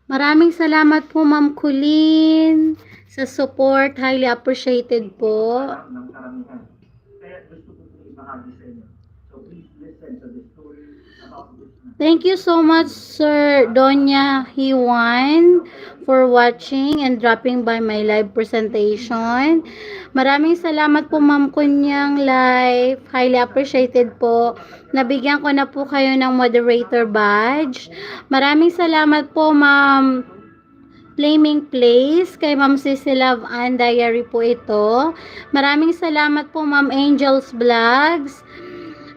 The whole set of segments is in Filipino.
Maraming salamat po, Ma'am Colleen, sa support. Highly appreciated po. Thank you so much, Sir Donya Hiwan, for watching and dropping by my live presentation. Maraming salamat po, Ma'am Kunyang Live. Highly appreciated po. Nabigyan ko na po kayo ng moderator badge. Maraming salamat po, Ma'am Flaming Place, kay Ma'am Sissy Love and Diary po ito. Maraming salamat po, Ma'am Angels Vlogs.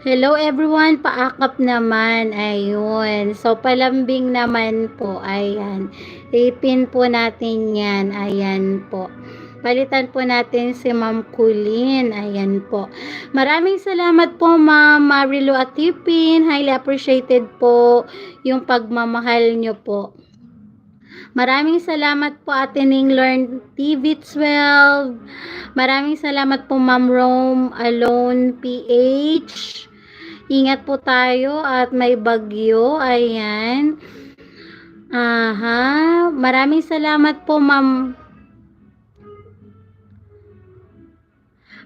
Hello everyone, paakap naman, ayun. So, palambing naman po, ayan. Ipin po natin yan, ayan po. Palitan po natin si Ma'am Colleen, ayan po. Maraming salamat po, Ma'am Marilu Atipin. Highly appreciated po yung pagmamahal nyo po. Maraming salamat po, Ate Ning Learn TV12. Maraming salamat po, Ma'am Rome Alone PH. Ingat po tayo at may bagyo. Ayan. Aha. Maraming salamat po, Ma'am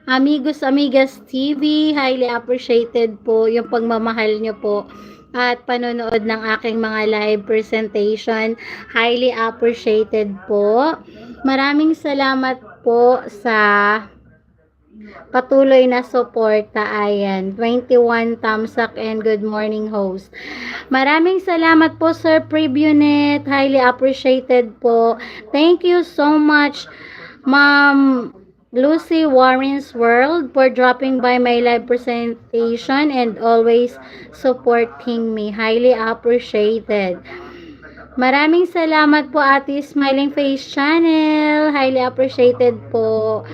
Amigos Amigas TV. Highly appreciated po yung pagmamahal nyo po at panonood ng aking mga live presentation. Highly appreciated po. Maraming salamat po sa patuloy na suporta. Ayan, 21 thumbs up and good morning host. Maraming salamat po, Sir Previewnet. Highly appreciated po. Thank you so much, Ma'am Lucy Warren's World, for dropping by my live presentation and always supporting me. Highly appreciated. Maraming salamat po, Ate Smiling Face Channel. Highly appreciated po.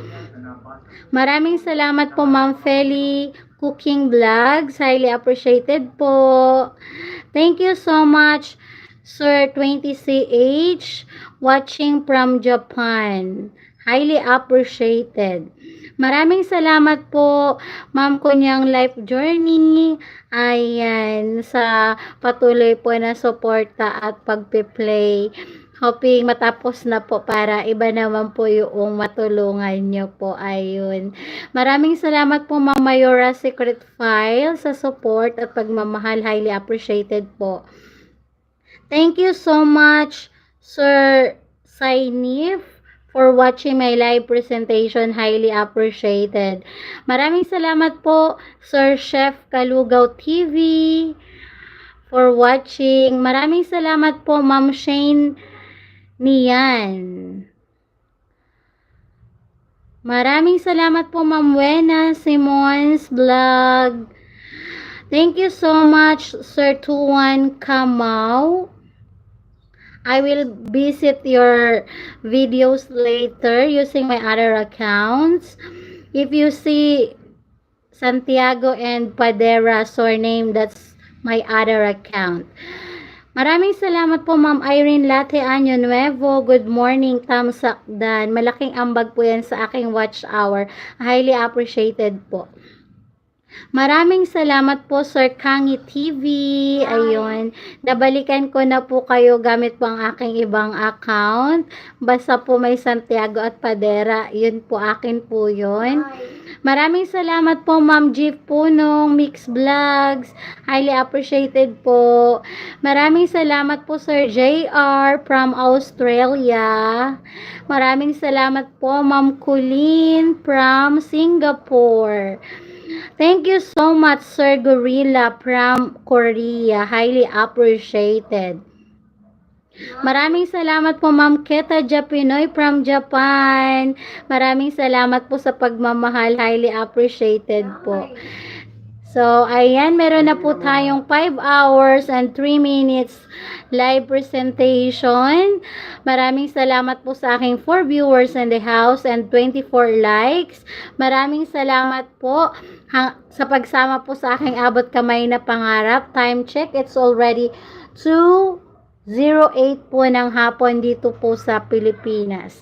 Maraming salamat po, Ma'am Feli Cooking Vlogs. Highly appreciated po. Thank you so much, Sir 20CH, watching from Japan. Highly appreciated. Maraming salamat po, Ma'am Kunyang Life Journey. Ayan, sa patuloy po na suporta at pagpe-play. Hoping matapos na po para iba naman po yung matulungan nyo po. Ayun. Maraming salamat po, Ma'am Mayora Secret File, sa support at pagmamahal. Highly appreciated po. Thank you so much, Sir Sainif, for watching my live presentation. Highly appreciated. Maraming salamat po, Sir Chef Kalugaw TV, for watching. Maraming salamat po, Ma'am Shane Niyan. Maraming salamat po, Ma'am Wena Simon's Vlog. Thank you so much, Sir Tuan Kamau. I will visit your videos later using my other accounts. If you see Santiago and Padera surname, that's my other account. Maraming salamat po, Ma'am Irene Late Año Nuevo. Good morning, Tamsakdan. Malaking ambag po yan sa aking watch hour. Highly appreciated po. Maraming salamat po, Sir Kangi TV. Ayun. Nabalikan ko na po kayo gamit po ang aking ibang account. Basta po may Santiago at Padera. Yun po, akin po yun. Maraming salamat po, Ma'am Jeep Punong Mix Vlogs. Highly appreciated po. Maraming salamat po, Sir JR from Australia. Maraming salamat po, Ma'am Colleen from Singapore. Thank you so much, Sir Gorilla from Korea. Highly appreciated. Maraming salamat po, Ma'am Keta Japinoy from Japan. Maraming salamat po sa pagmamahal. Highly appreciated po. So, ayan, meron na po tayong 5 hours and 3 minutes live presentation. Maraming salamat po sa aking 4 viewers in the house and 24 likes. Maraming salamat po sa pagsama po sa aking abot kamay na pangarap. Time check, it's already 2:08 po ng hapon dito po sa Pilipinas.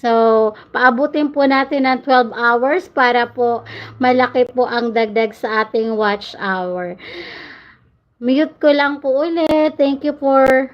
So, paabutin po natin ng 12 hours para po malaki po ang dagdag sa ating watch hour. Mute ko lang po ulit. Thank you for